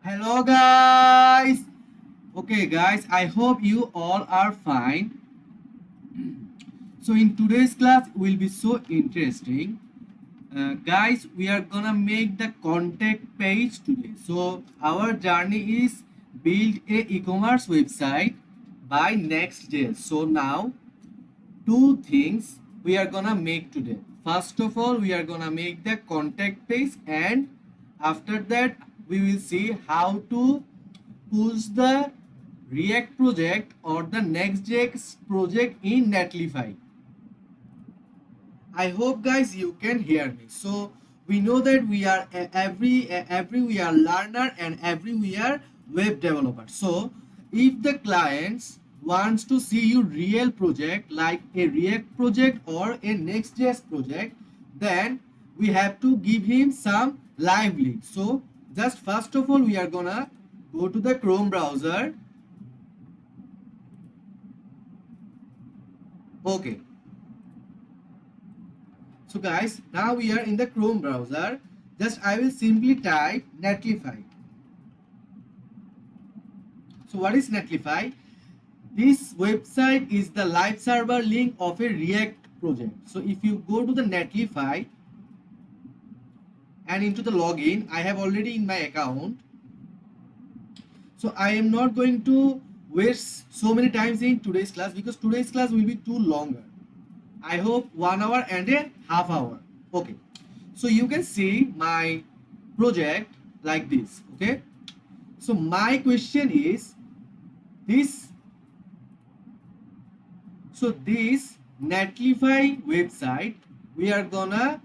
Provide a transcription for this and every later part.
Hello guys. Okay guys, I hope you all are fine. So in today's class will be so interesting. Guys, we are gonna make the contact page today. So our journey is build a e-commerce website by Next.js. So now two things we are gonna make today. First of all, we are gonna make the contact page, and after that we will see how to push the React project or the Next.js project in Netlify. I hope guys you can hear me. So we know that we are every we are learner and every we are web developer. So if the clients wants to see you real project like a React project or a Next.js project, then we have to give him some live link. So just first of all we are gonna go to the Chrome browser. Okay. So guys, now we are in the Chrome browser. Just I will simply type Netlify. So what is Netlify? This website is the live server link of a React project. So if you go to the Netlify and into the login, I have already in my account. So I am not going to waste so many times in today's class because today's class will be too longer. I hope 1 hour and a half hour. Okay. So you can see my project like this. Okay. So my question is this. So this Netlify website, we are gonna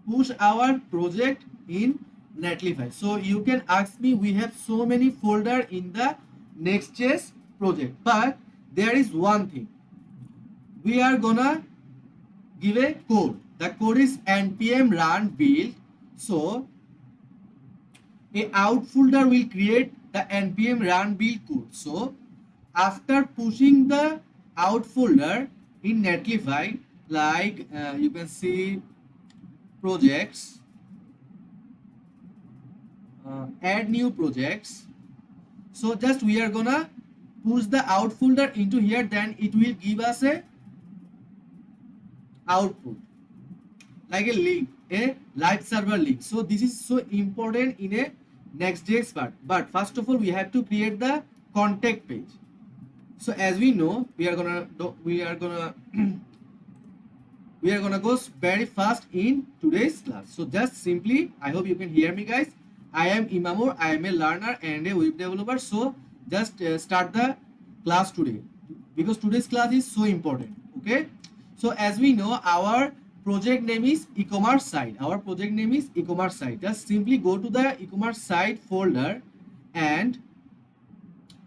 push our project in Netlify. So you can ask me, we have so many folder in the Next.js project, but there is one thing. We are gonna give a code. The code is npm run build. So a out folder will create the npm run build code. So after pushing the out folder in Netlify, like you can see projects, add new projects. So just we are gonna push the out folder into here, then it will give us a output like a link, a live server link. So this is so important in a Next.js part. But first of all, we have to create the contact page. So as we know, we are gonna we are gonna go very fast in today's class. So just simply, I hope you can hear me, guys. I am Imamur. I am a learner and a web developer. So just start the class today because today's class is so important. Okay. So as we know, our project name is e-commerce site. Our project name is e-commerce site. Just simply go to the e-commerce site folder and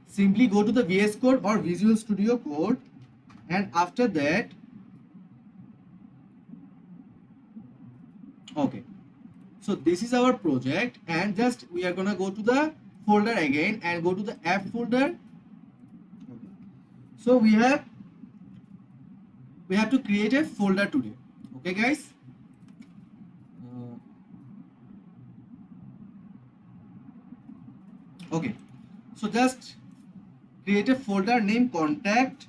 simply go to the VS Code or Visual Studio Code, and after that, okay, so this is our project, and just we are gonna go to the folder again and go to the app folder. So we have to create a folder today. Okay guys, okay, so just create a folder name contact,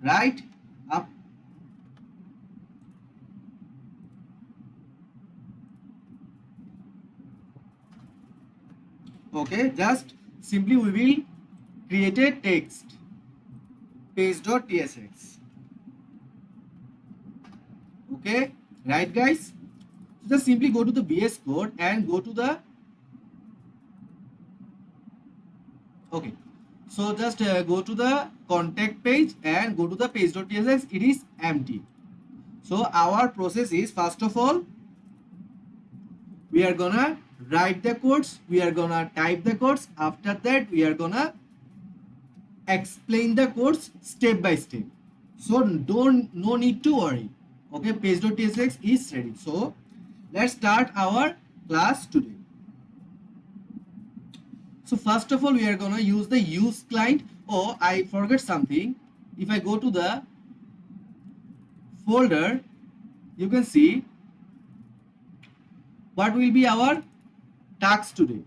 right up. Okay, just simply we will create a text page.tsx. Okay, right guys, so just simply go to the VS Code and go to the, okay, so just go to the contact page and go to the page.tsx. It is empty. So our process is, first of all, we are gonna write the codes, we are gonna type the codes. After that, we are gonna explain the codes step by step. So no need to worry. Okay, page.tsx is ready. So let's start our class today. So first of all, we are gonna use the use client. Oh, I forgot something. If I go to the folder, you can see what will be our task today.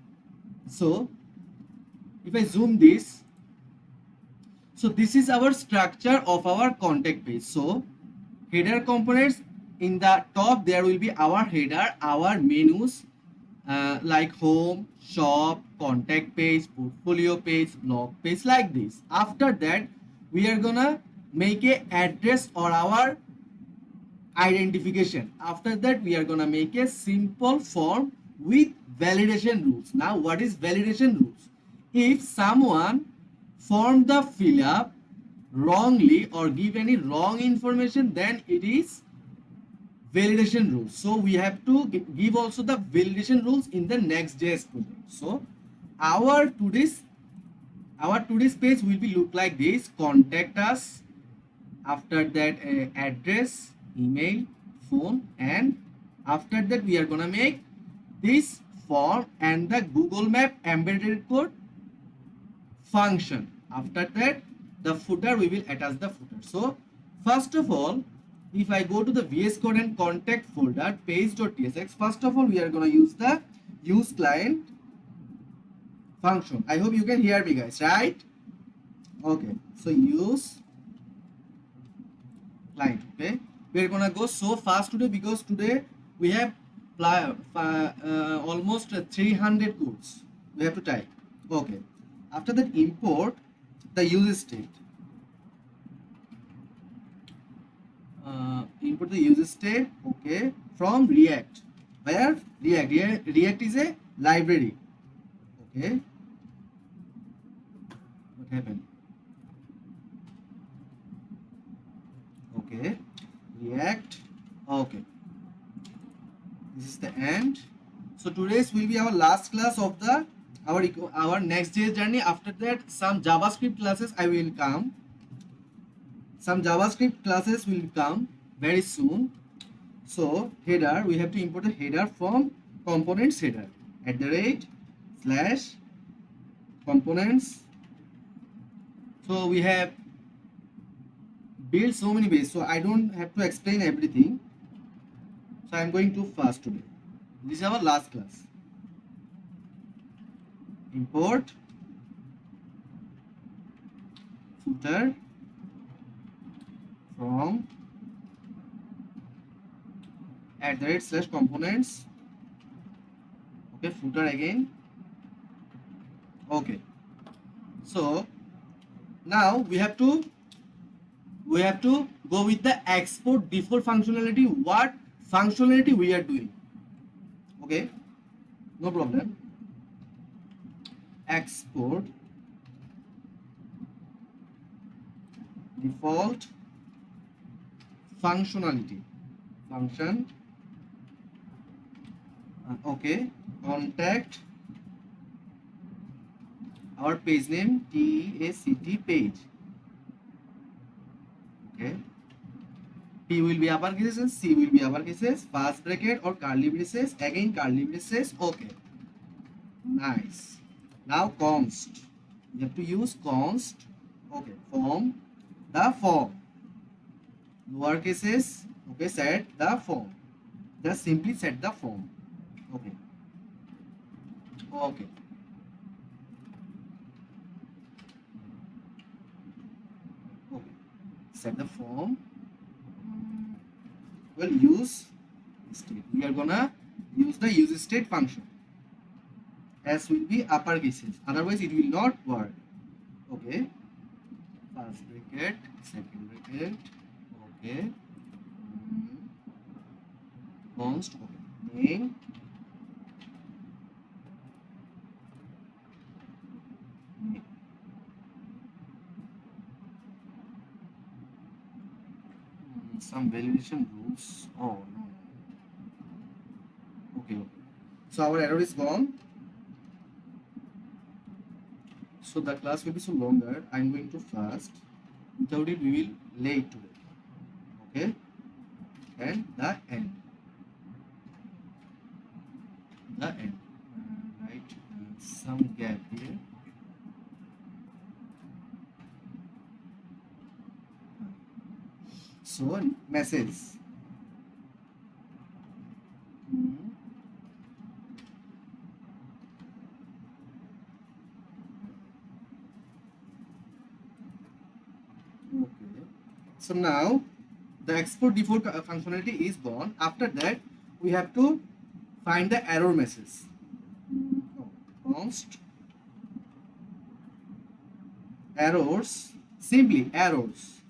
So if I zoom this, so this is our structure of our contact page. So header components, in the top there will be our header, our menus, like home, shop, contact page, portfolio page, blog page, like this. After that, we are gonna make a address or our identification. After that, we are gonna make a simple form with validation rules. Now, what is validation rules? If someone form the fill up wrongly or give any wrong information, then it is validation rules. So we have to give also the validation rules in the Next.js project. So our today's page will be look like this: contact us, after that address, email, phone, and after that we are gonna make this form and the Google Map embedded code function. After that, the footer, we will attach the footer. So first of all, if I go to the VS Code and contact folder page.tsx, first of all we are going to use the use client function. I hope you can hear me, guys, right? Okay, so use client. Okay, we are going to go so fast today because today we have almost 300 codes we have to type. Okay, after that, import the use state. Input the user state, okay, from React. Where React is a library. Okay, what happened? Okay, React. Okay, this is the end. So today's will be our last class of the our Next.js journey. After that, some JavaScript classes I will come. Some JavaScript classes will come very soon. So header, we have to import a header from components header @ components. So we have built so many ways, so I don't have to explain everything. So I'm going too fast today. This is our last class. Import footer from @/components. Okay, footer again. Okay, so now we have to go with the export default functionality. What functionality we are doing? Okay, no problem. Export default functionality function. Okay, contact our page name TACT page. Okay, P will be uppercases and C will be uppercases, first bracket or curly braces, again curly braces. Okay, nice. Now const, you have to use const. Okay, form the form, lower cases. Okay, set the form, just simply set the form. Okay, okay, okay, set the form. Well, use state, we are gonna use the use state function. S will be upper cases, otherwise it will not work. Okay, first bracket, second bracket. Okay, const. Okay, name. Some validation rules. Oh no. Okay, okay. So our error is gone. So the class will be so longer. I'm going too fast. Without it, we will late today. Okay, and the end. The end. Right. Some gap here. So message. So now the export default functionality is gone. After that, we have to find the error message. Const errors, simply errors.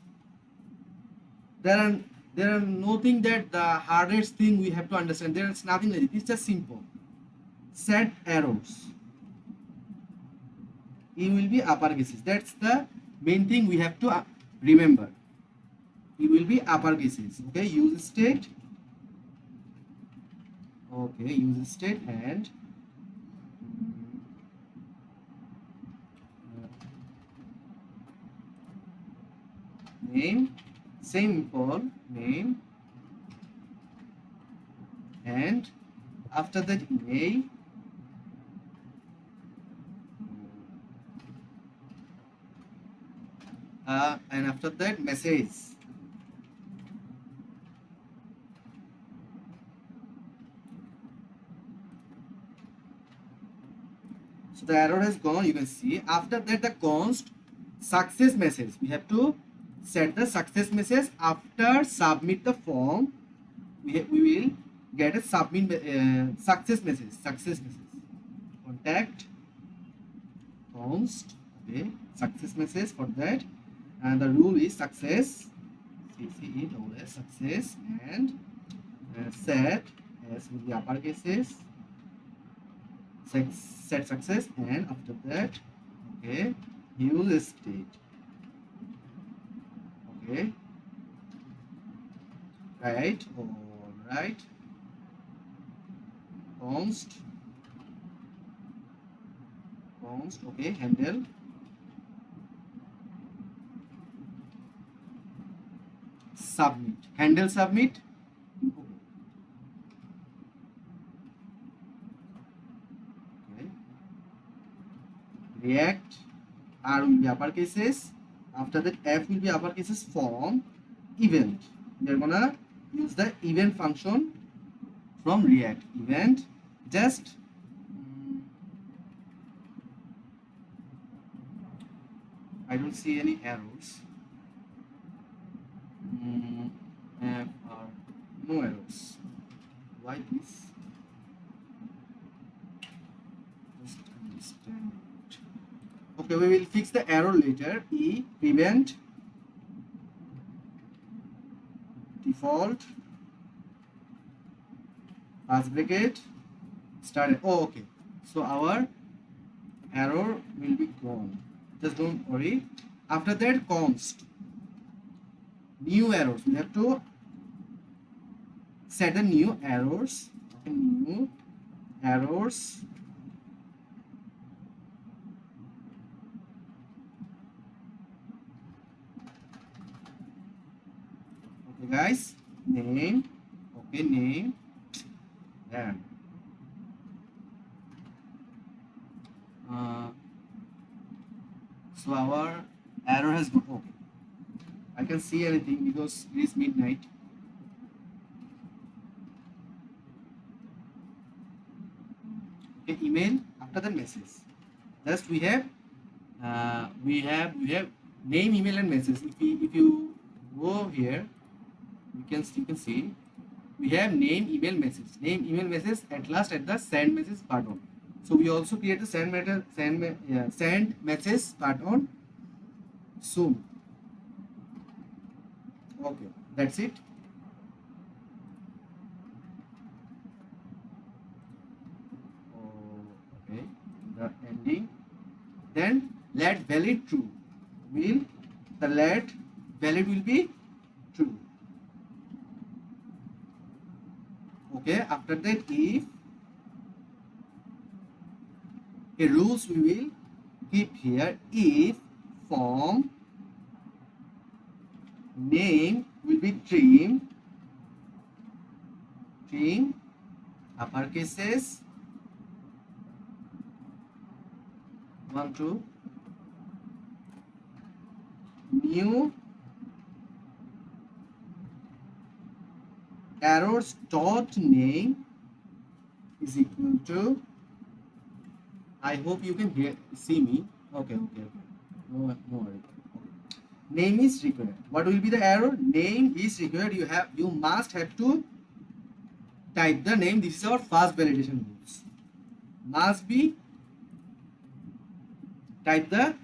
There are nothing that the hardest thing we have to understand. There is nothing like it. It's just simple. Set errors. E will be upper cases. That's the main thing we have to remember. E will be upper cases. Okay, use state. Okay, use state and name, simple name, and after that email, and after that message. So the error has gone, you can see. After that, the const success message. We have to set the success message after submit the form. We will get a submit success message. Success message. Contact const. Okay, success message for that. And the rule is success. CCE success and set as with the upper cases. Set success and after that, okay, use state. Okay, right, all right, const, okay, handle, submit, handle submit. Okay, react, R will be upper cases. After that, F will be upper cases. Form event. We are gonna use the event function from React. Event just I don't see any arrows. F or no arrows. Why this? Just understand. Okay, we will fix the error later. E prevent default first bracket started. Oh, okay. So our error will be gone. Just don't worry. After that, const new errors. We have to set the new errors. Okay, new errors. Okay, guys. Name. Okay, name. Then. So our error has gone. Okay. I can see anything because it is midnight. Okay, email after the message. Just we have name, email, and message. If you go here, you can see we have name, email, message. Name, email, message. At last, at the send message button. So we also create the send message button soon. Okay, that's it. Okay, the ending. Then let valid true. The let valid will be true. Okay, after that, if a rules we will keep here. If form name will be trim upper cases 1 2 new errors dot name is equal to, I hope you can see me. Okay. No worry. Okay. Name is required. What will be the error? Name is required. You must have to type the name. This is our first validation rules. Must be type the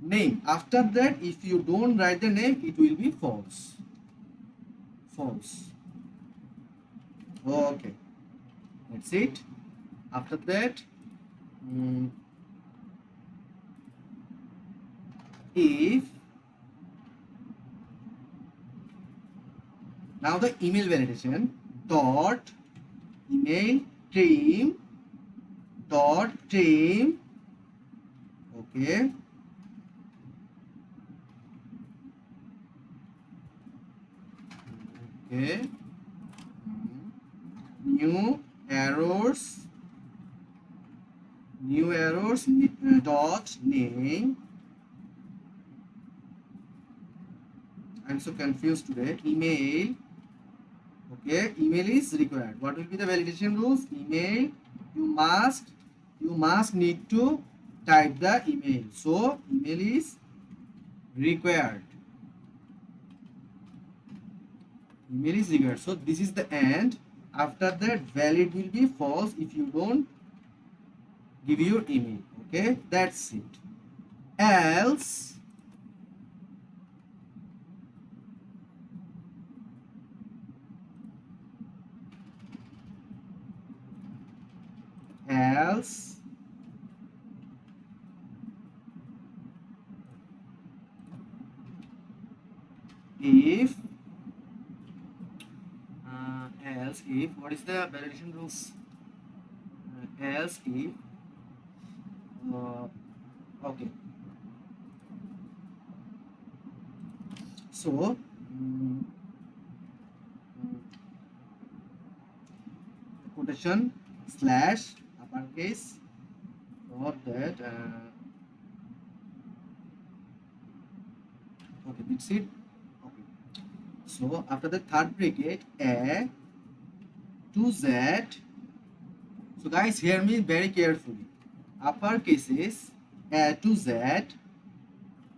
name. After that, if you don't write the name, it will be false. False. Okay, that's it. After that, if now the email validation dot email trim. Okay, okay, new errors dot name. I'm so confused today. Email. Okay, email is required. What will be the validation rules? Email, you must need to type the email. So email is required. Email is required. So this is the end. After that, valid will be false if you don't give your email. Okay, that's it. Else if what is the validation rules? Else if okay, so quotation slash uppercase for that okay, that's it. Okay, so after the third bracket, A to Z. So guys, hear me very carefully. Upper cases A to Z,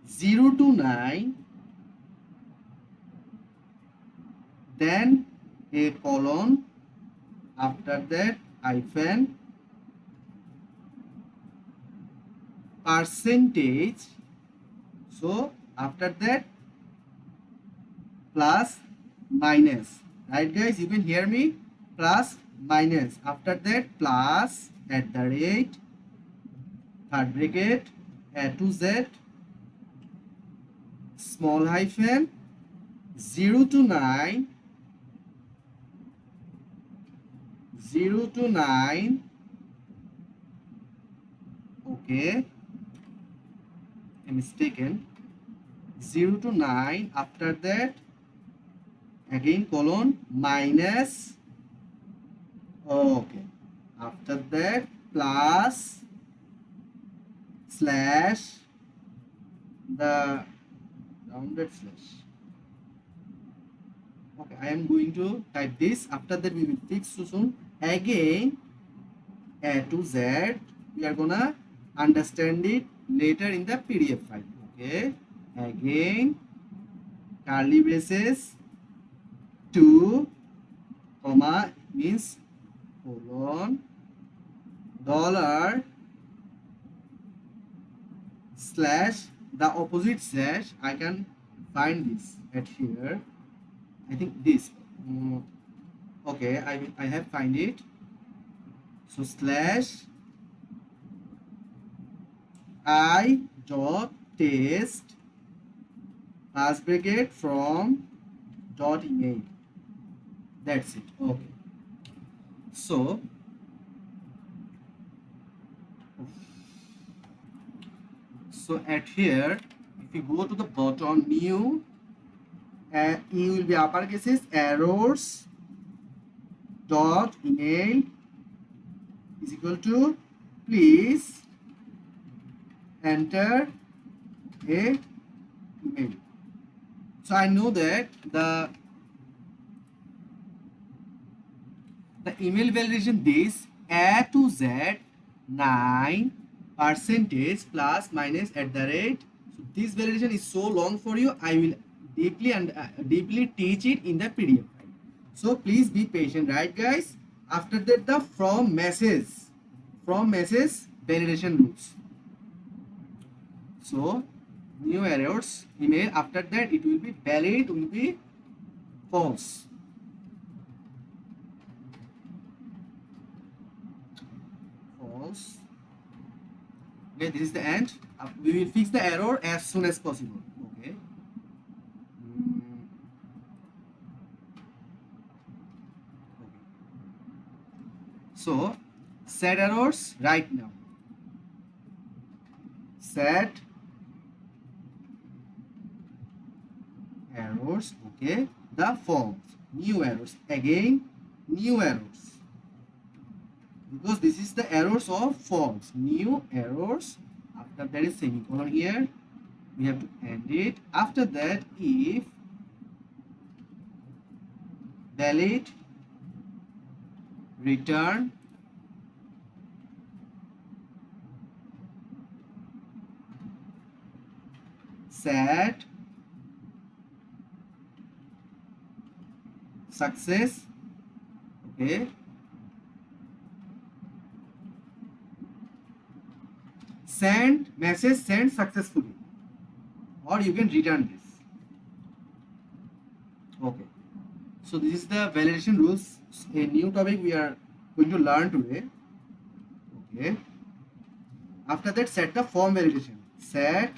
0 to 9, then a colon, after that hyphen, percentage. So after that plus minus, right guys, you can hear me, plus minus, after that plus at the rate, third bracket, A to Z, small hyphen, 0 to 9, 0 to 9, okay, I'm mistaken, 0 to 9, after that again colon minus, okay, after that plus slash, the rounded slash. Okay, I am going to type this. After that we will fix so soon. Again A to Z, we are gonna understand it later in the PDF file. Okay, again curly braces, 2 comma means colon, dollar slash, the opposite slash, I can find this at here, I think this, okay, I have find it. So slash I dot test last bracket from dot email, that's it. Okay, so at here, if you go to the bottom, new, E will be upper cases, errors dot email is equal to, please enter a email. So I know that the email validation this A to Z 9 percentage plus minus at the rate. So this validation is so long for you. I will deeply teach it in the PDF file. So please be patient, right, guys? After that, the from message validation rules. So new errors email, after that it will be valid, will be false. False. Okay, this is the end. We will fix the error as soon as possible. Okay. Okay. So set errors right now. Set errors. Okay. The forms. New errors. Again, new errors. Because this is the errors of forms. New errors. After that is semicolon here. We have to end it. After that, if valid, return set success. Okay. Send message sent successfully, or you can return this. Okay. So this is the validation rules. A new topic we are going to learn today. Okay. After that, set the form validation. Set.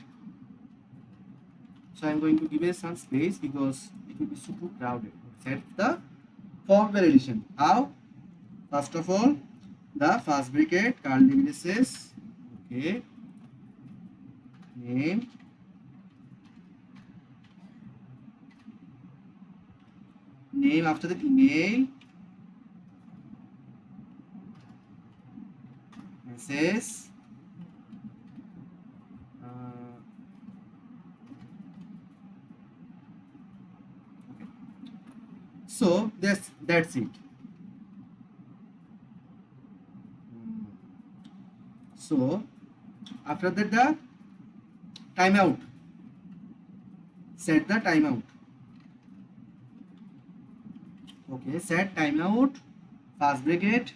So I'm going to give it some space because it will be super crowded. Set the form validation. How? First of all, the first bracket curly braces. Okay. Name. Name after the email. Message. Okay. So that's it. So after that, the timeout. Set the timeout. Okay, set timeout. Fast bracket.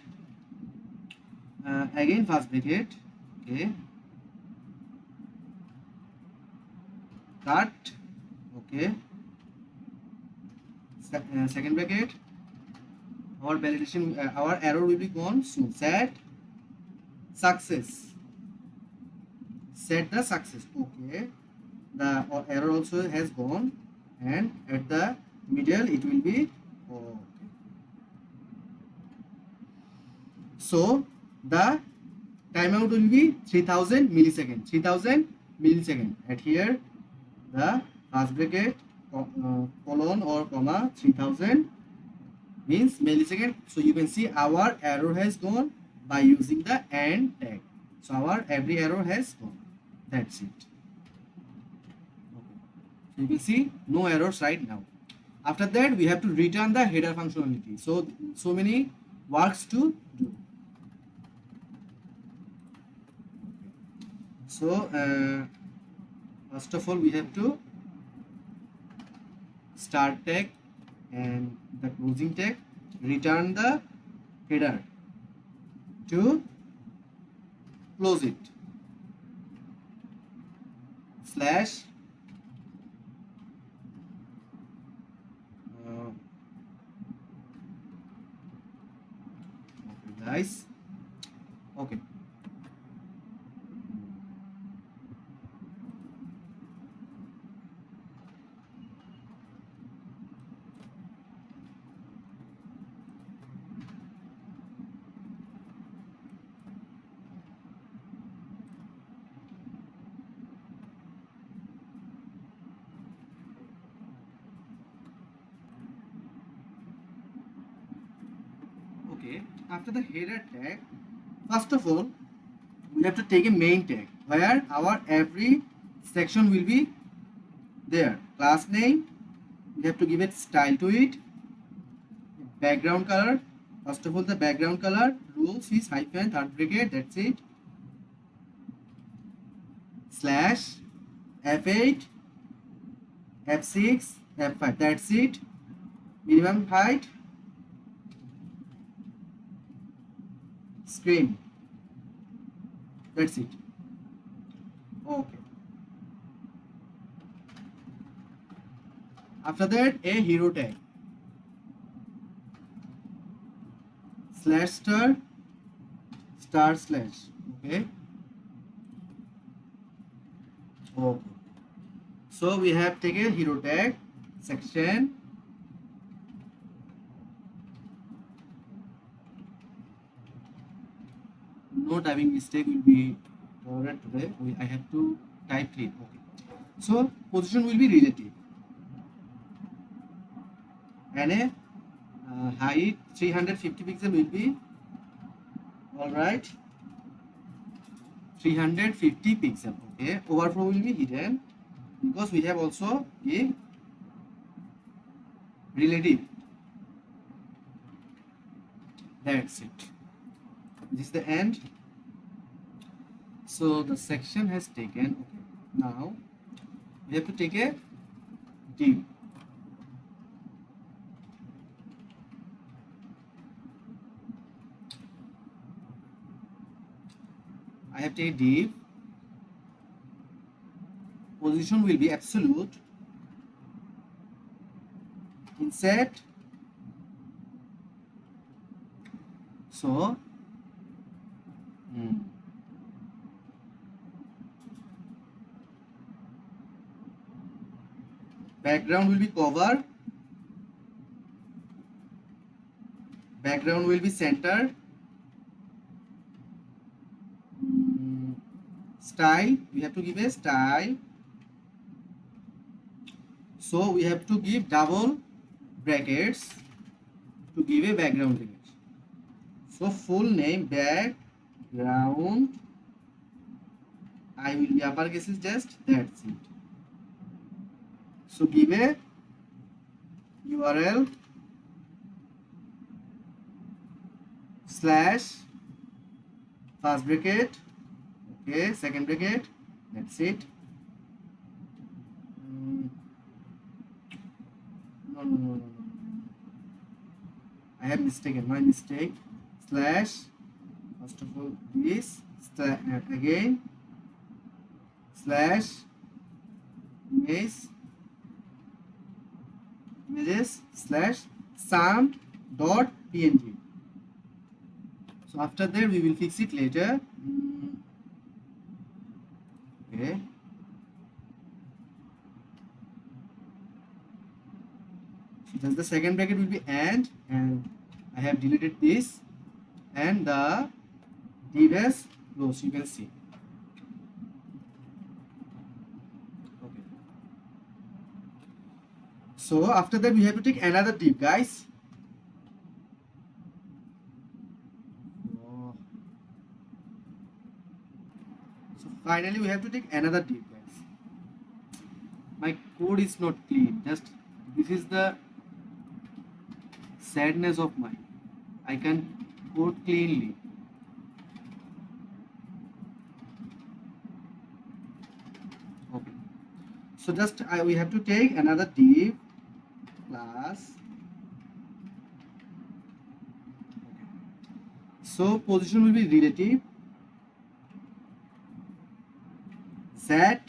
Again fast bracket. Okay. Cut. Okay. Second bracket. Our validation, our error will be gone. So set success. Set the success. Okay. The error also has gone, and at the middle it will be okay. So the timeout will be 3000 milliseconds. 3000 milliseconds. At here, the first bracket colon or comma 3000 means millisecond. So you can see our error has gone by using the AND tag. So our every error has gone. That's it. Okay. So you can see no errors right now. After that, we have to return the header functionality. So many works to do. So first of all, we have to start tag and the closing tag. Return the header to close it. Slash okay, guys. Okay. Okay, after the header tag, first of all, we have to take a main tag where our every section will be there. Class name, we have to give it style to it. Background color, first of all, the background color rules is hyphen third bracket, that's it. Slash F8, F6, F5. That's it. Minimum height, screen. That's it. Okay. After that, a hero tag. Slash star, star slash. Okay. Okay. So we have taken hero tag section. No typing mistake will be tolerated today. I have to type clean. Okay. So position will be relative. And a height 350 pixel will be all right. 350 pixel. Okay. Overflow will be hidden because we have also a relative. That's it. This is the end. So the section has taken. Okay. Now we have to take a div. I have taken div. Position will be absolute. Inset. So background will be cover. Background will be center. Style, we have to give a style. So we have to give double brackets to give a background image. So full name background. I will be uppercase is just that's it. So give a URL slash first bracket. Okay, second bracket. That's it. No. I have mistaken. My mistake. Slash. First of all, this. Again. Slash. Images. Slash. Sound.png. So after that, we will fix it later. Okay. So just the second bracket will be and I have deleted this and the div has closed. You can see. Okay. So after that we have to take another div, guys. So finally we have to take another div, guys. My code is not clean. Just this is the sadness of mine. I can code cleanly. Okay. So just we have to take another div class. Okay. So position will be relative. Z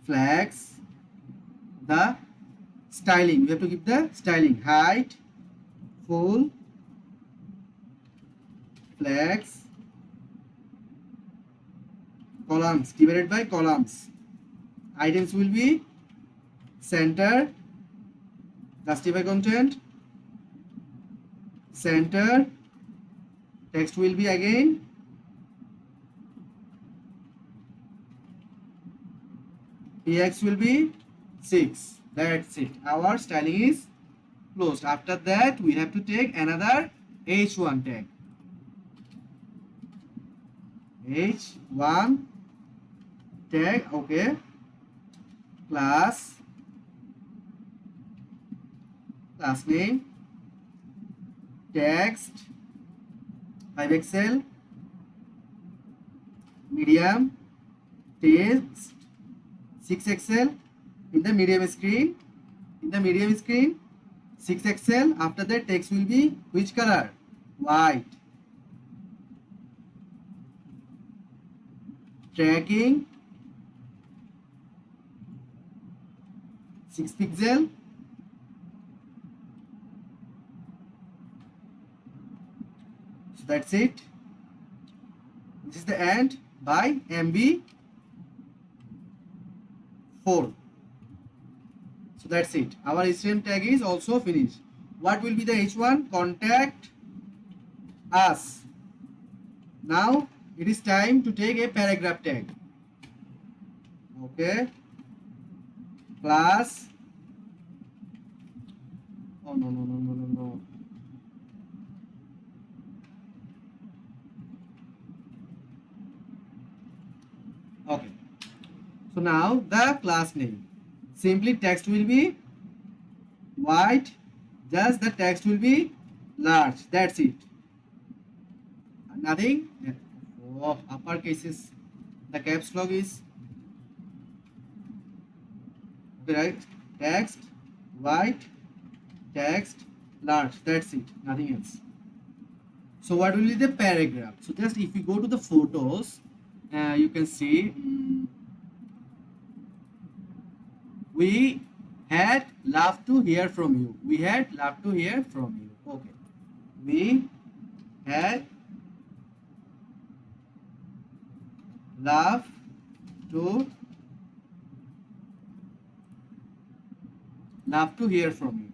flags. The styling, we have to give the styling height, full, flags, columns divided by columns. Items will be center, justify content, center, text will be again, px will be 6. That's it. Our styling is closed. After that, we have to take another h1 tag. h1 tag. Okay. Class name, text 5 pixel, medium text 6XL in the medium screen. In the medium screen 6XL. After that text will be which color? White. Tracking 6 pixel. So that's it. This is the end by MB4. So that's it. Our HTML tag is also finished. What will be the H1? Contact us. Now it is time to take a paragraph tag. Okay. Class. Oh no. Okay. So now the class name. Simply text will be white. Just the text will be large. That's it. Nothing. Oh, upper cases. The caps lock is okay, right? Text white, text large. That's it. Nothing else. So what will be the paragraph? So just if you go to the photos, you can see we had loved to hear from you. We had loved to hear from you. Okay. We had love to hear from you.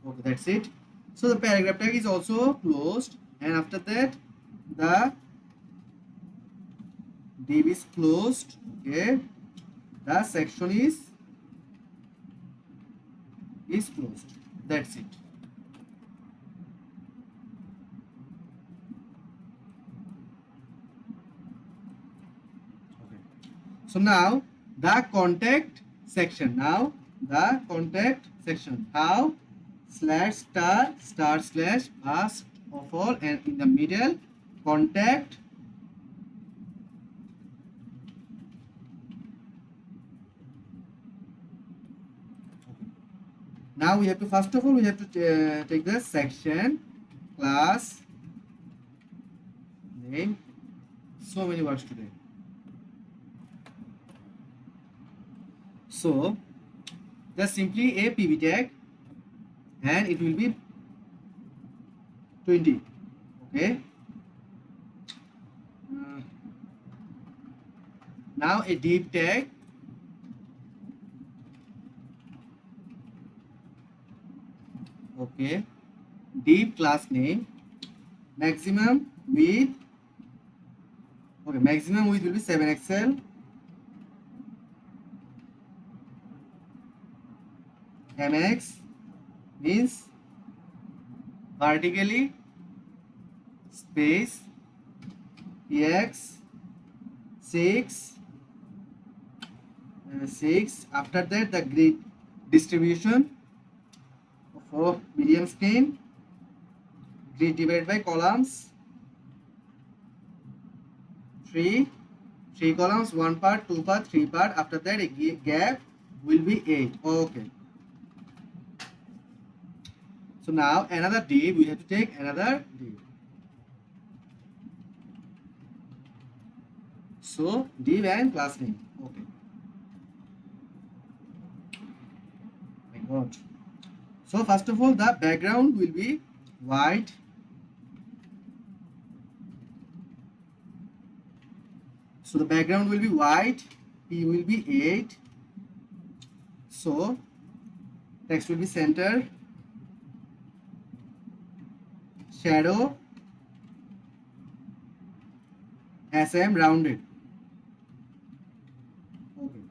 Okay, that's it. So the paragraph tag is also closed, and after that the div is closed. Okay, the section is closed. That's it. Okay. So now the contact section. Now the contact section. How? /star / first of all, and in the middle contact now we have to first of all we have to take the section class name. So many words today. So just simply a pb tag and it will be 20. Okay. Now a div tag. Okay. Div class name. Maximum width. Okay. Maximum width will be 7XL. MX means vertically space EX 6 6. After that the grid distribution for medium screen, grid divided by columns, 3 columns, 1 part, 2 part, 3 part. After that a gap will be 8. Okay. So now another div, we have to take another div. So div and class name. Okay. My God. So first of all the background will be white. So the background will be white. P will be 8. So text will be center. Shadow SM rounded. Okay.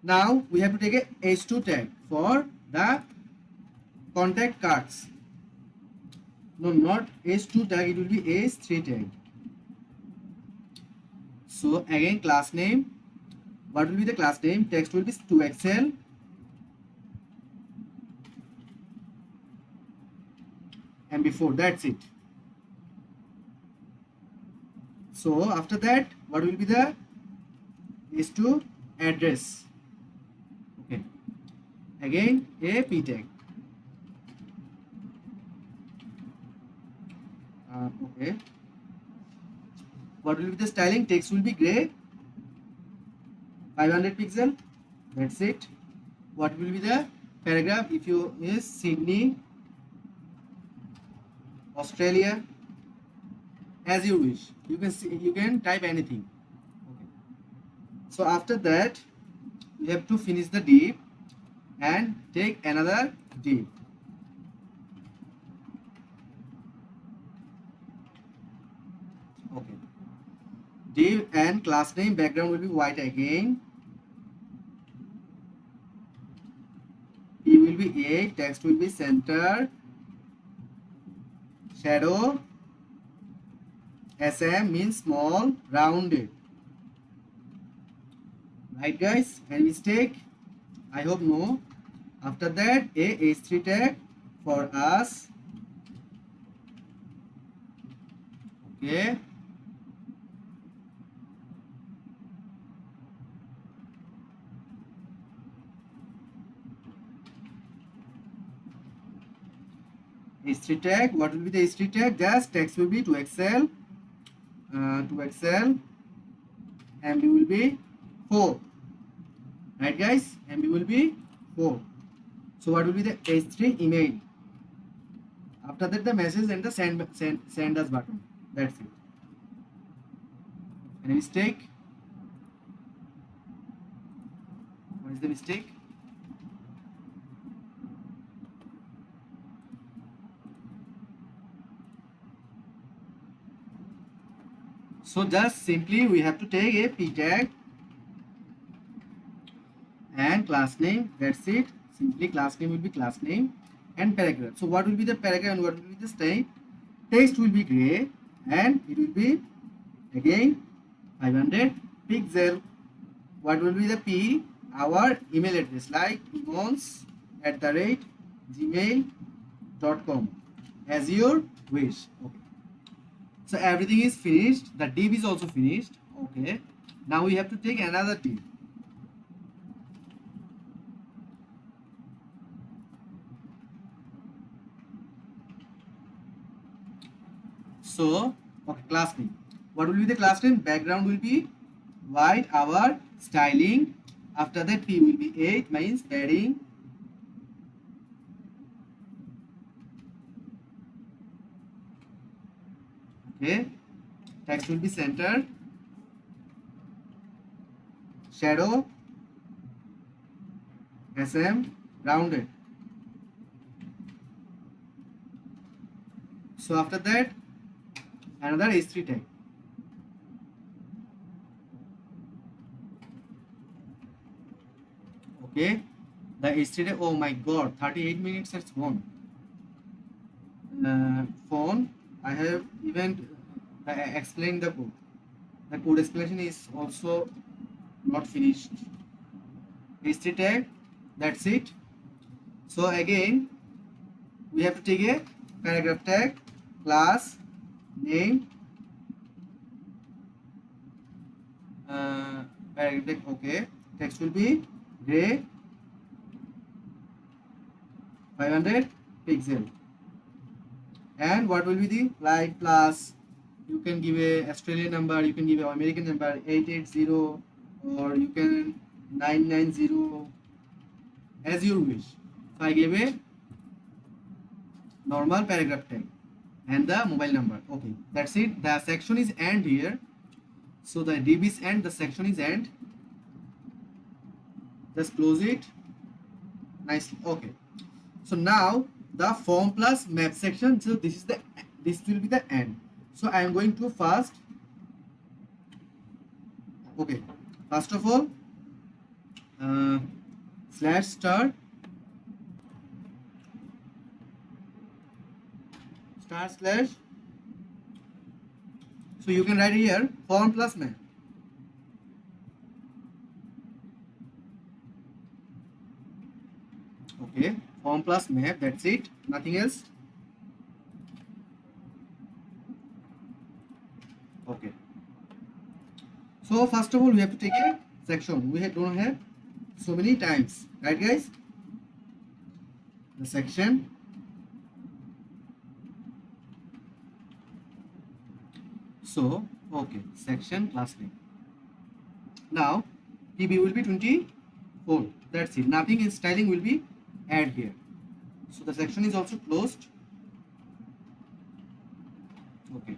Now we have to take a H2 tag for the contact cards. No, not H2 tag, it will be H3 tag. So again class name. What will be the class name? Text will be 2XL. MB4. That's it. So after that, what will be the is to address. Okay. Again, a p tag. Okay. What will be the styling? Text will be gray, 500 pixel. That's it. What will be the paragraph? If you is Sydney, Australia, as you wish. You can see, you can type anything. Okay. So after that, you have to finish the div and take another div. Okay. Div and class name background will be white again. P will be 8, text will be center, shadow, SM means small, rounded. Right guys? Any mistake? I hope no. After that, a h3 tag for us. Okay. H3 tag. What will be the H3 tag? Just text will be to Excel. To Excel. MB will be 4. Right guys? MB will be 4. So what will be the H3 email? After that, the message and the send us button. That's it. Any mistake? What is the mistake? So just simply we have to take a p tag and class name. That's it. Simply class name will be class name and paragraph. So what will be the paragraph and what will be the style? Text will be gray and it will be again 500 pixel. What will be the P? Our email address like imons@gmail.com as your wish. Okay. So everything is finished. The div is also finished. Okay. Now we have to take another div. So, okay, class name. What will be the class name? Background will be white. Our styling. After that, P will be 8, means padding. Okay. Text will be center. Shadow. SM. Rounded. So after that, another H3 tag. Okay, the H3 tag. Oh my god, 38 minutes has gone. Phone. I have even explained the code. The code explanation is also not finished. H3 tag. That's it. So again, we have to take a paragraph tag, class name, paragraph tag. Okay, text will be gray, 500 pixel, and what will be the like plus? You can give a Australian number, you can give an American number 880, or you can 990 as you wish. So I gave a normal paragraph tag and the mobile number. Okay, that's it. The section is end here. So the div is end, the section is end. Just close it nicely. Okay, so now the form plus map section. So this will be the end. So I am going to first. Okay, first of all, slash star slash. So you can write here form plus map. Okay, form plus map. That's it. Nothing else. So first of all, we have to take a section. We don't have so many times, right, guys? The section. So okay, section class name. Now TB will be 24. That's it. Nothing in styling will be add here. So the section is also closed. Okay.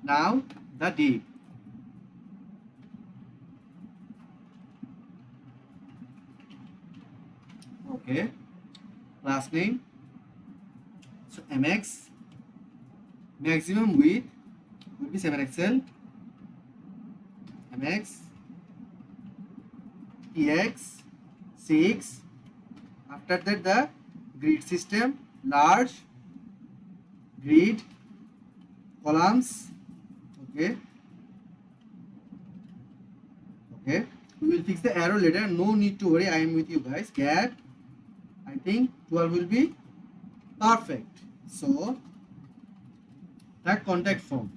Now the div. Okay. Class name. So MX. Maximum width will be 7XL. MX. TX 6. After that the grid system, large grid columns. Okay. Okay. We will fix the arrow later. No need to worry. I am with you guys. Gap. I think 12 will be perfect. So the contact form.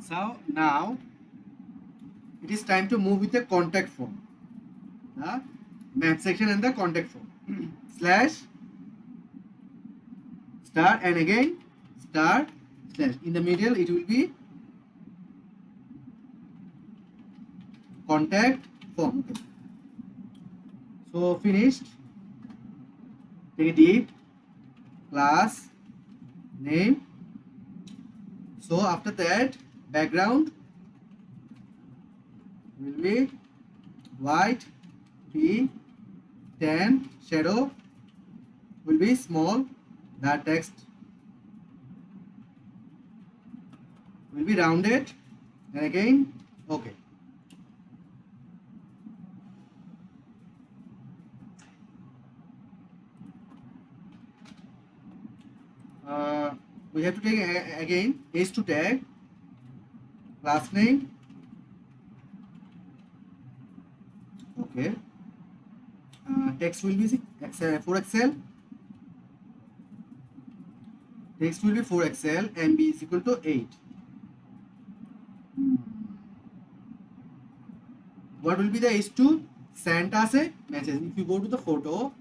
So now it is time to move with the contact form. The map section and the contact form. Slash star and again star slash. In the middle it will be contact form. Okay. So finished. Take a deep class name. So after that background will be white, tan, shadow will be small, the text will be rounded and again okay. We have to take again h2 tag, class name. Okay. Text will be 4XL. Text will be 4XL and b is equal to 8. What will be the h2? Send us a message. If you go to the photo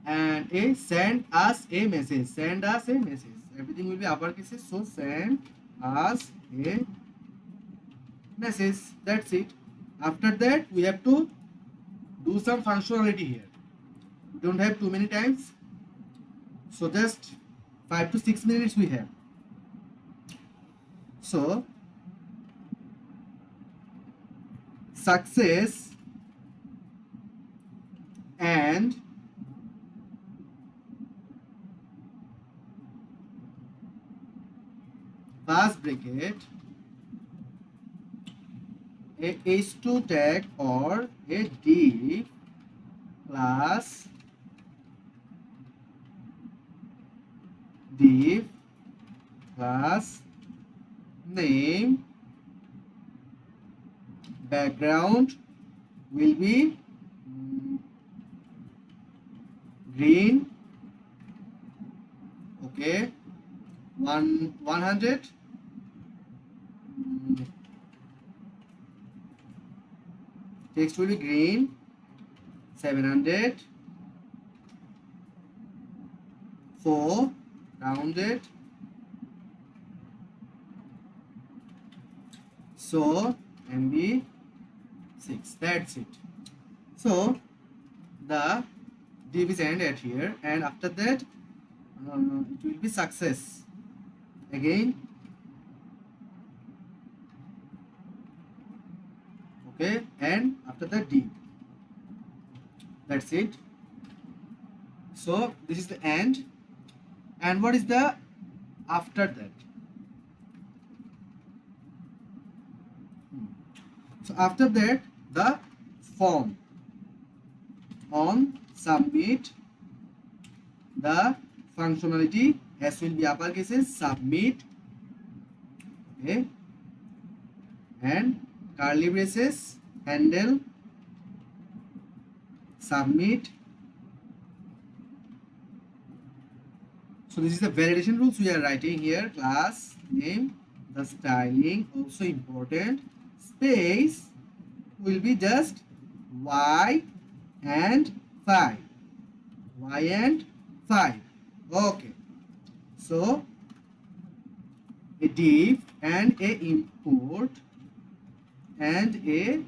and send us a message. Send us a message. Everything will be uppercase. So send us a message. That's it. After that, we have to do some functionality here. We don't have too many times. So just 5 to 6 minutes we have. So success and class bracket a h2 tag or a div class div class name background will be green. Okay, 100. Text will be green. 700. 4 rounded. So MB 6. That's it. So the div is ended here, and after that it will be success again. Okay, and after that div. That's it. So this is the end. And what is the after that? So after that, the form on submit, the functionality S will be uppercase, submit, okay, and curly braces, handle, submit. So this is the validation rules we are writing here. Class name, the styling also important. Space will be just y and 5. Y and 5. Okay. So a div and a import and a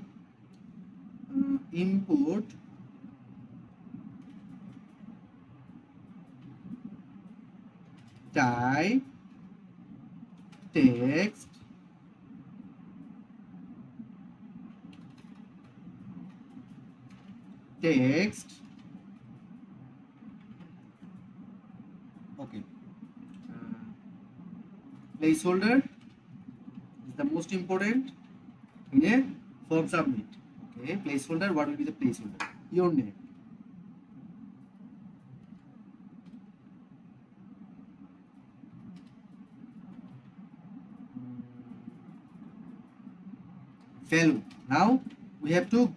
import type text okay, placeholder is the most important in a form submit. Okay, placeholder, what will be the placeholder? Your name. Value. Now we have to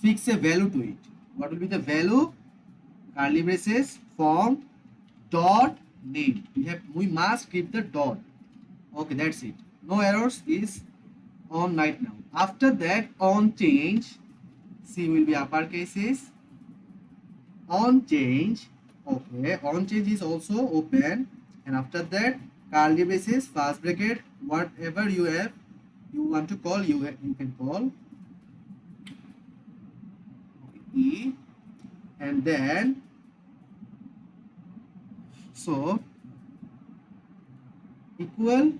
fix a value to it. What will be the value? Curly braces form dot name. We must keep the dot. Okay, that's it. No errors is on right now. After that, on change, C will be upper cases. On change, okay, on change is also open, and after that, curly braces, first bracket, whatever you have, you want to call, you can call E, and then so equal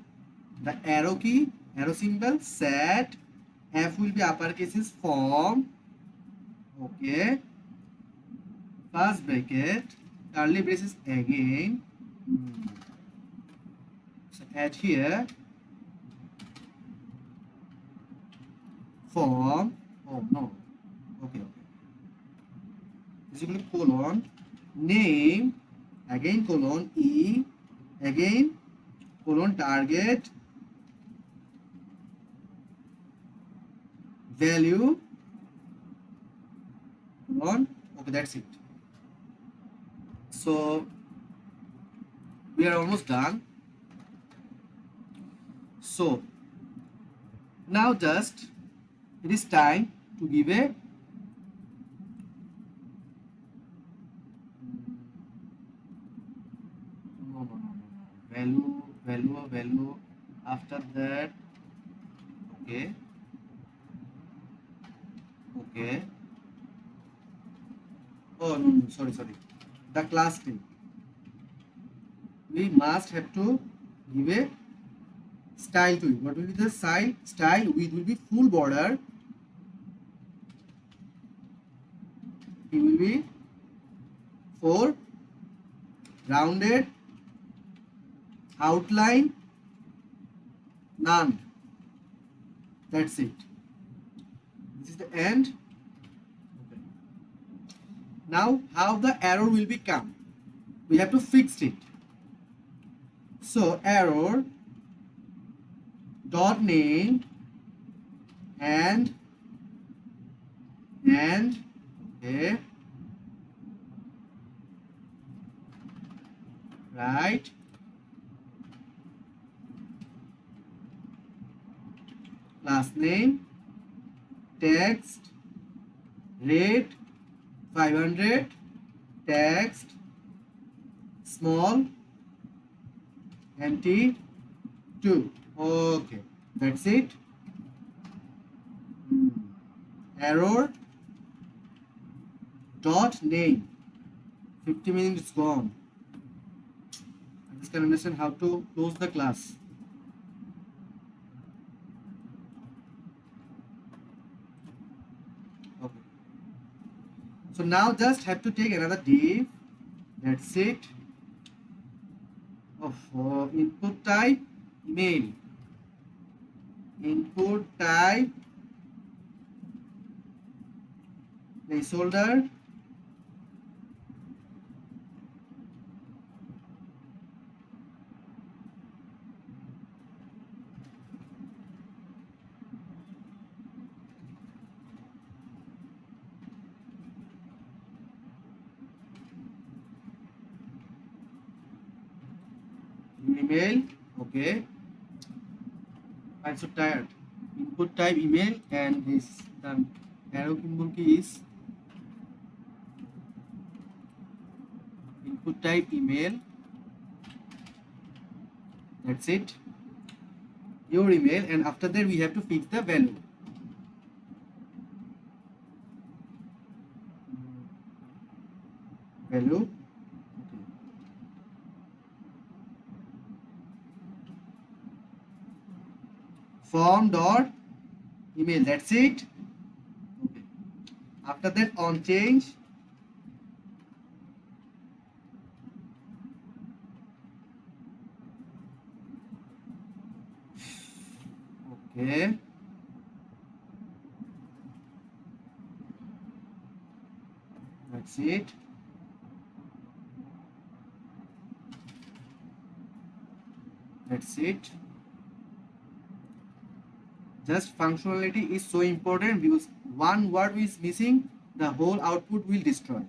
the arrow key, arrow symbol, set, F will be upper cases form, okay, first bracket, curly braces again, so add here form, oh no, okay, is equal to colon, name, again colon, E, again colon, target, value, colon, okay, that's it. So we are almost done. So now just it is time to give a value after that, okay, oh no, sorry, the class name, we must have to give a style to it. What will be the style? It will be full border, it will be 4, rounded, outline, none. That's it. This is the end. Okay. Now how the error will become? We have to fix it. So error dot name and okay, right, last name, text, rate 500, text, small, empty 2. Okay, that's it. Error dot name, 50 minutes gone. I just can understand how to close the class. Okay. So now just have to take another div. That's it. Of input type email. Input type placeholder. email. Okay, I'm so tired. Input type email, and this the arrow symbol key is input type email. That's it, your email. And after that we have to fix the value. Value. Form dot email. That's it. Okay. After that, on change. Okay. That's it. That's it. Just functionality is so important, because one word is missing, the whole output will destroy.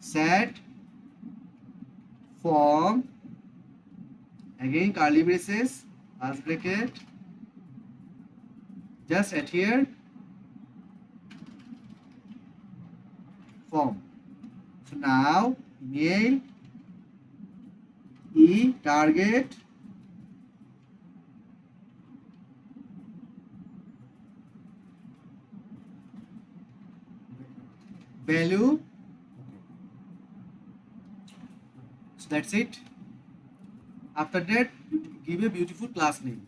Set form, again curly braces, first bracket, just adhere form. So now email e target value. So that's it. After that, give a beautiful class name.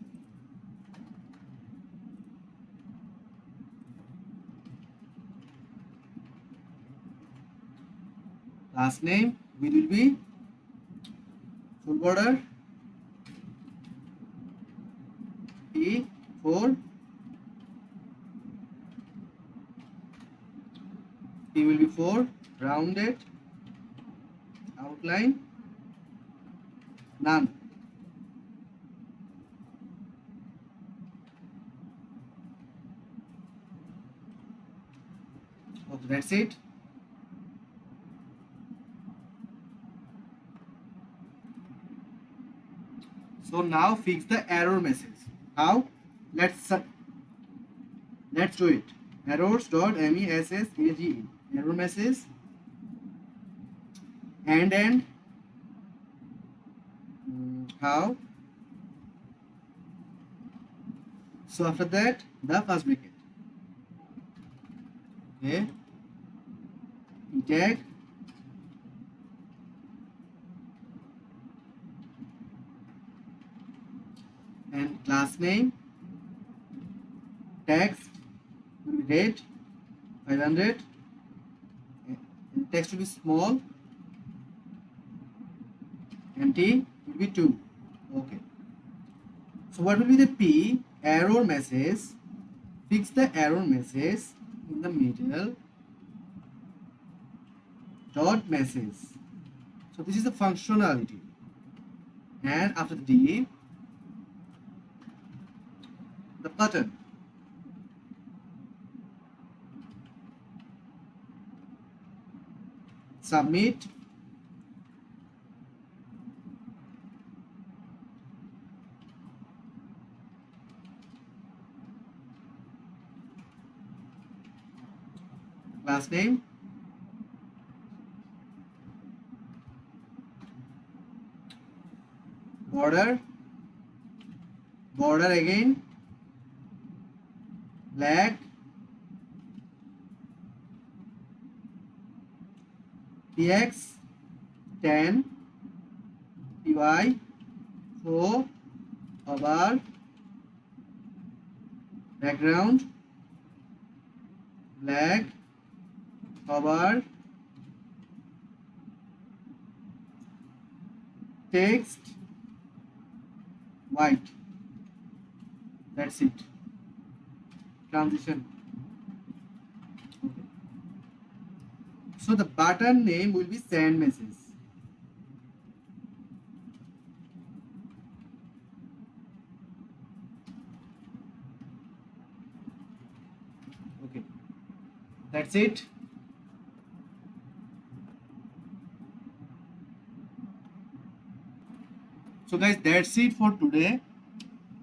Class name will be full border P4, P will be 4, rounded, outline, none. Okay, that's it. So now fix the error message. How? Let's do it. Errors.message, error message, and how? So after that, the first bracket. Okay. Tag and class name, text will be red, 500, text will be small, empty will be 2. Okay. So what will be the P? Error message. Fix the error message in the middle. Dot message. So this is the functionality. And after the D, the button. Submit. Class name. Border. Border again. Black. px 10 py 4 over background black over text white. That's it. Transition. Okay. So the button name will be send message. Okay. That's it. So guys, that's it for today.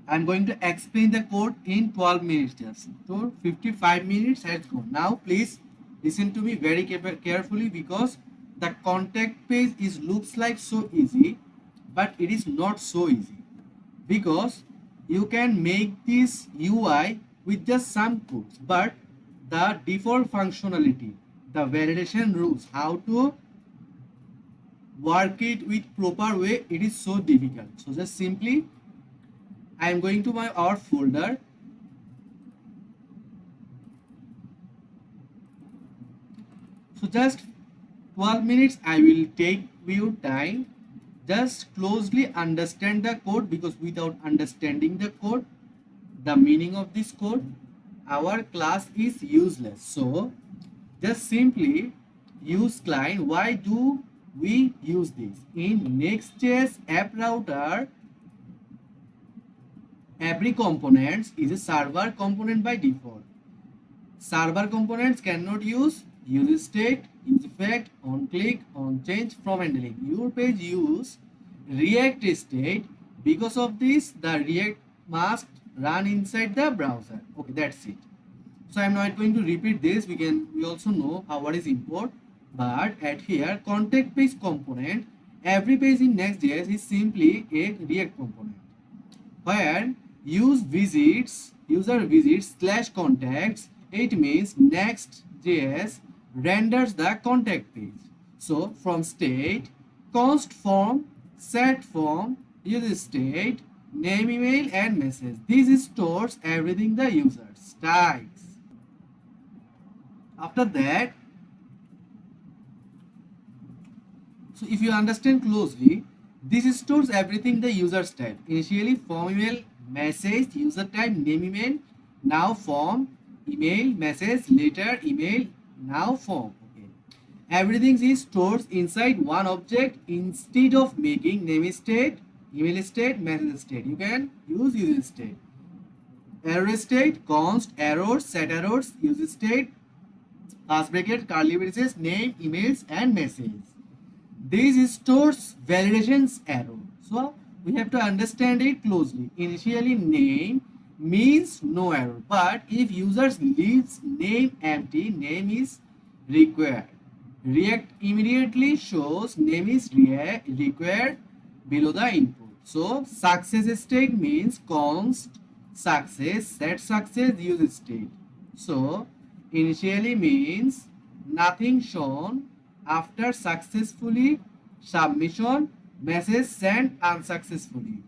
I'm going to explain the code in 12 minutes just. So 55 minutes has gone. Now please listen to me very carefully, because the contact page looks like so easy, but it is not so easy, because you can make this UI with just some codes, but the default functionality, the validation rules, how to work it with proper way, it is so difficult. So just simply I am going to our folder. So just 12 minutes I will take your time. Just closely understand the code, because without understanding the code, the meaning of this code, our class is useless. So just simply use client. Why do we use this? In Next.js app router, every component is a server component by default. Server components cannot use state, use effect, on click, on change, from handling. Your page use React state. Because of this, the React must run inside the browser. Okay, that's it. So I'm not going to repeat this. We also know what is import, but at here contact page component, every page in Next.js is simply a React component, where user visits slash contacts, it means Next.js renders the contact page. So from state, const form, set form, user state, name, email, and message. This stores everything the user types. After that, so if you understand closely, this stores everything the users type. Initially form, email, message, user type, name, email, now form, email, message, later email, now form. Okay, everything is stored inside one object. Instead of making name state, email state, message state, you can use user state. Error state, const errors, set errors, user state, pass bracket, curly braces, name, emails, and message. This stores validations error. So we have to understand it closely. Initially name means no error, but if users leaves name empty, name is required. React immediately shows name is required below the input. So success state means const success, set success, use state. So initially means nothing shown, after successfully submission, message sent unsuccessfully.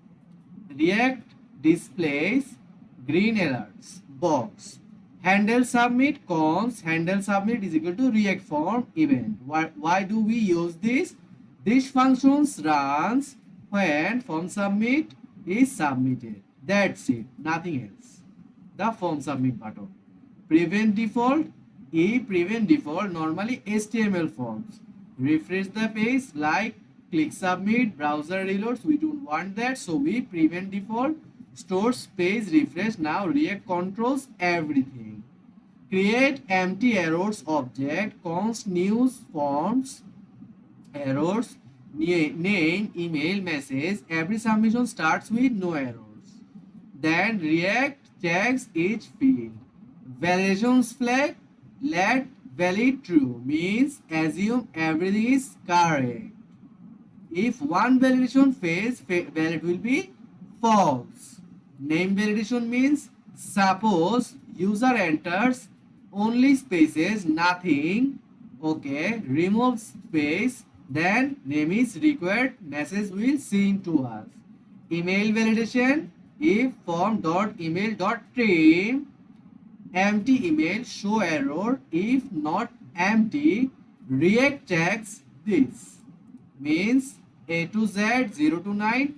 React displays green alerts box. Handle submit, const handle submit is equal to React form event. Why do we use this? This functions runs when form submit is submitted. That's it, nothing else. The form submit button. Prevent default, prevent default, normally HTML forms. Refresh the page, like click submit, browser reloads, we don't want that, so we prevent default, stores page refresh. Now React controls everything. Create empty errors object, const news forms, errors, name, email, message, every submission starts with no errors. Then React checks each field. Validations flag, let valid true, means assume everything is correct. If one validation fails, valid will be false. Name validation means suppose user enters only spaces, nothing, okay, remove space, then name is required, message will seen to us. Email validation, if form.email.trim empty email, show error, if not empty, React checks this, means A to Z 0 to 9,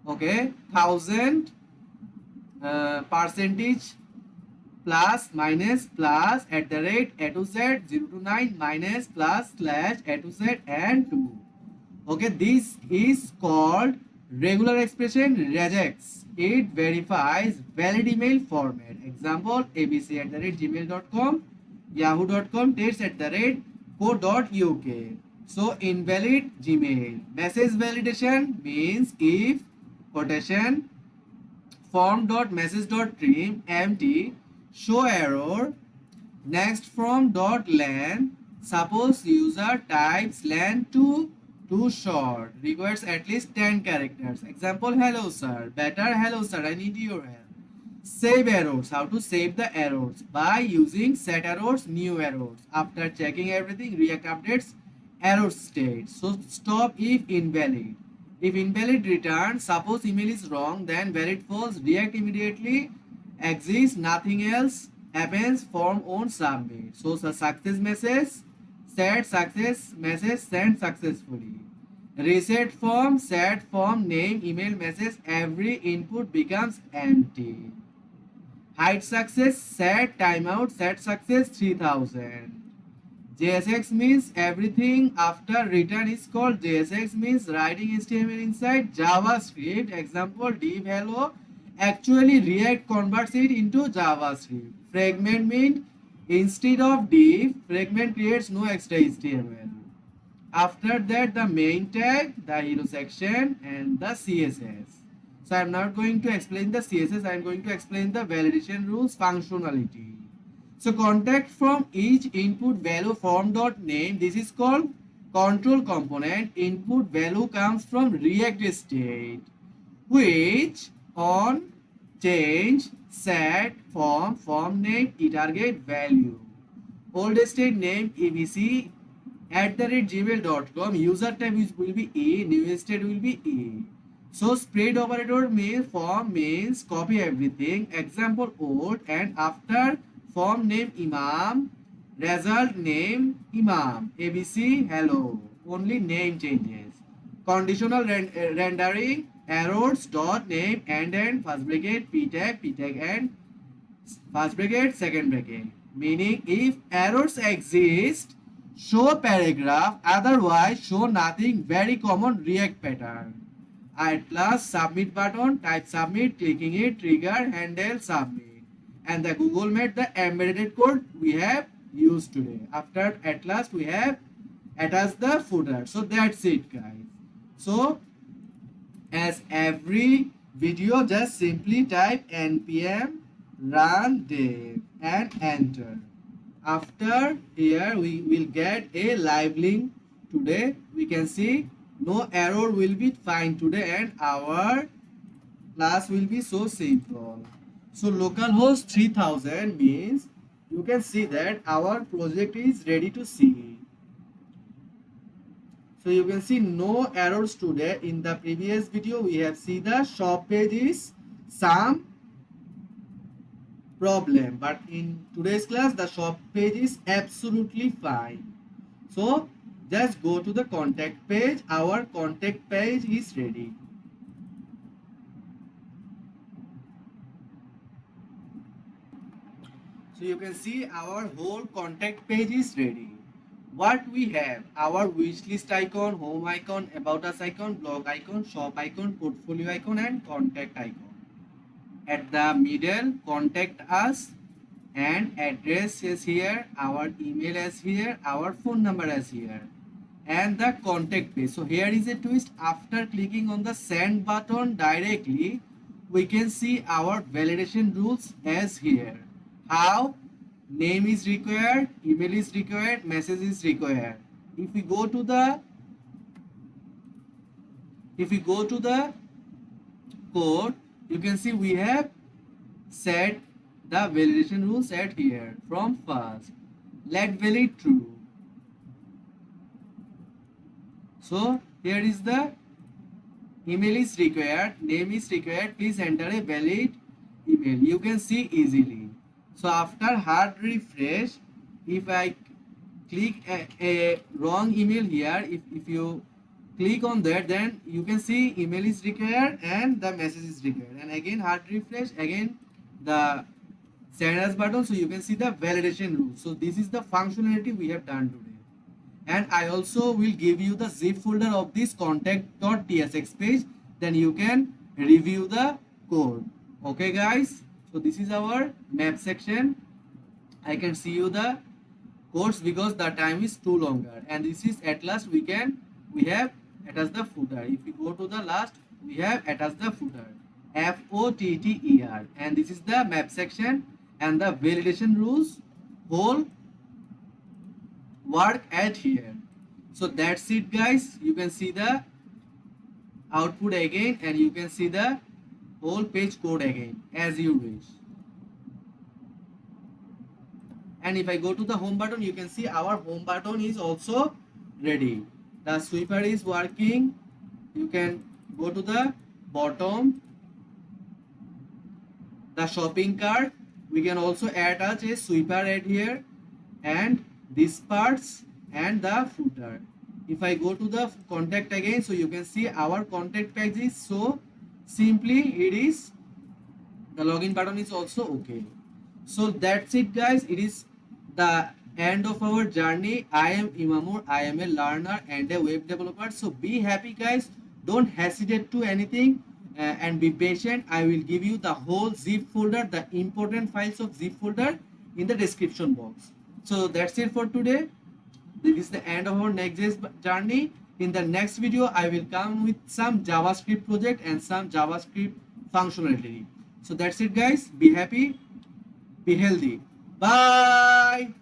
okay, 1000 percentage plus minus plus at the rate A to Z 0 to 9 minus plus slash A to Z and 2. Okay, this is called regular expression regex. It verifies valid email format. Example, abc@gmail.com, yahoo.com, test@co.uk. So invalid Gmail. Message validation means if quotation form.message.trim empty show error next from dot len. Suppose user types len too short requires at least 10 characters. Example, hello sir, better hello sir, I need your help. Save errors. How to save the errors? By using set errors, new errors. After checking everything, React updates error state. So stop if invalid. If invalid returns, suppose email is wrong, then valid false. React immediately exists, nothing else happens, form on submit. So the success message, set success message sent successfully. Reset form, set form, name, email, message, every input becomes empty. Hide success, set timeout, set success 3000. JSX means everything after return is called JSX means writing HTML inside JavaScript. Example div hello. Actually React converts it into JavaScript. Fragment means instead of div, fragment creates no extra HTML. After that, the main tag, the hero section, and the CSS. So I'm not going to explain the CSS, I'm going to explain the validation rules functionality. So contact from each input value form dot name. This is called control component. Input value comes from React state, which on change set form name target value. Old state name abc @gmail.com. User type will be a, new state will be a. So spread operator means form means copy everything. Example old and after form name imam, result name imam, abc hello. Only name changes. Conditional rendering errors dot name and first bracket p tag and first bracket second bracket. Meaning if errors exist, show paragraph, otherwise show nothing. Very common React pattern. At last submit button, type submit, clicking it, trigger, handle, submit. And the Google made the embedded code we have used today. After at last we have attached the footer. So that's it guys. So as every video, just simply type npm run dev and enter. After here we will get a live link today. We can see no error will be found today and our class will be so simple. So localhost 3000 means you can see that our project is ready to see. So you can see no errors today. In the previous video we have seen the shop page is some problem, but in today's class the shop page is absolutely fine. So just go to the contact page. Our contact page is ready. So you can see our whole contact page is ready. What we have, our wish list icon, home icon, about us icon, blog icon, shop icon, portfolio icon and contact icon. At the middle, contact us and address is here, our email is here, our phone number is here and the contact page. So here is a twist. After clicking on the send button directly, we can see our validation rules as here. How? Name is required, email is required, message is required. If we go to the code, you can see we have set the validation rules at here. From first, let valid true. So here is the email is required, name is required, please enter a valid email. You can see easily. So after hard refresh, if I click a wrong email here, if you click on that, then you can see email is required and the message is required. And again hard refresh, again the send as button, so you can see the validation rule. So this is the functionality we have done today. And I also will give you the zip folder of this contact.tsx page, then you can review the code. Okay guys, so this is our map section. I can see you the codes because the time is too longer. And this is at last we have attach the footer. If we go to the last, we have attach the footer, footer, and this is the map section and the validation rules whole work at here. So that's it, guys. You can see the output again, and you can see the whole page code again as you wish. And if I go to the home button, you can see our home button is also ready. The sweeper is working. You can go to the bottom, the shopping cart. We can also attach a sweeper right here, and these parts and the footer. If I go to the contact again, so you can see our contact page is so simply it is. The login button is also okay. So that's it, guys. It is the end of our journey. I am Imamur. I am a learner and a web developer. So be happy, guys. Don't hesitate to anything and be patient. I will give you the whole zip folder, the important files of zip folder in the description box. So that's it for today. This is the end of our Next.js journey. In the next video, I will come with some JavaScript project and some JavaScript functionality. So that's it, guys. Be happy, be healthy. Bye.